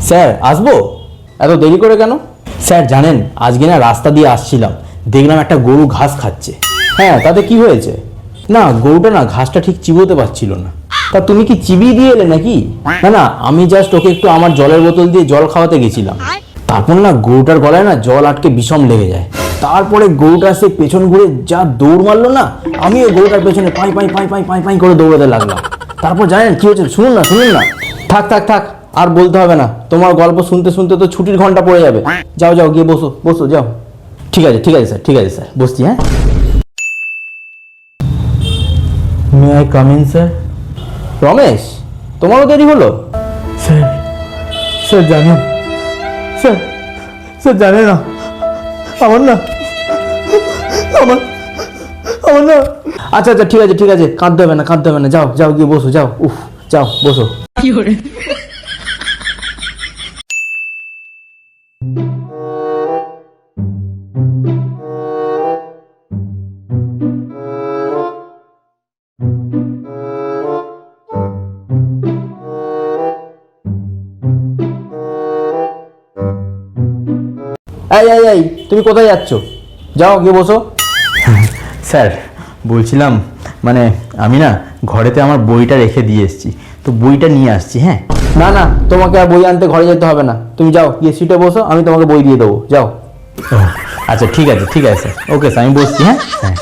Sir আসবো? এত দেরি করে কেন? স্যার জানেন আজকে না রাস্তা দিয়ে আসছিলাম, দেখলাম একটা গরু ঘাস খাচ্ছে। হ্যাঁ, তাতে কি হয়েছে? না, গরুটা না ঘাসটা ঠিক চিবোতে পারছিল না। তা তুমি কি চিবিয়ে দিয়ে এলে নাকি? না না, আমি জাস্ট ওকে একটু আমার জলের বোতল দিয়ে জল খাওয়াতে গেছিলাম। তারপর না গরুটার গলায় না জল আটকে বিষম লেগে যায়। তারপরে গরুটা সে পেছন ঘুরে যা দৌড় মারলো না, আমিও গরুটার পেছনে পাই পাই পাই পাই পাই পাই করে দৌড়াতে লাগলাম। তারপর জানেন কি হয়েছে? শুনুন না শুনুন না। থাক থাক থাক, আর বলতে হবে না, তোমার গল্প শুনতে শুনতে তো ছুটির ঘন্টা পড়ে যাবে। যাও যাও, গিয়ে বসো বসো, যাও। ঠিক আছে ঠিক আছে স্যার, ঠিক আছে স্যার, বসছি। হ্যাঁ, may I come in sir? Ramesh, তোমারও দেরি হলো? স্যার, স্যার জানেন, স্যার স্যার জানে না, আমার না আমার আমার না। আচ্ছা আচ্ছা, ঠিক আছে ঠিক আছে, কাঁদতে হবে না কাঁদতে হবে না, যাও যাও, গিয়ে বসো, যাও। উফ, যাও বসো। এই এই এই, তুমি কোথায় যাচ্ছ? যাও গিয়ে বসো। স্যার বলছিলাম, মানে আমি না ঘরেতে আমার বইটা রেখে দিয়ে এসেছি, তো বইটা নিয়ে আসছি। হ্যাঁ, না না, তোমাকে আর বই আনতে ঘরে যেতে হবে না, তুমি যাও গিয়ে সিটে বসো, আমি তোমাকে বই দিয়ে দেবো, যাও। আচ্ছা ঠিক আছে ঠিক আছে স্যার, ওকে স্যার, আমি বসছি। হ্যাঁ হ্যাঁ।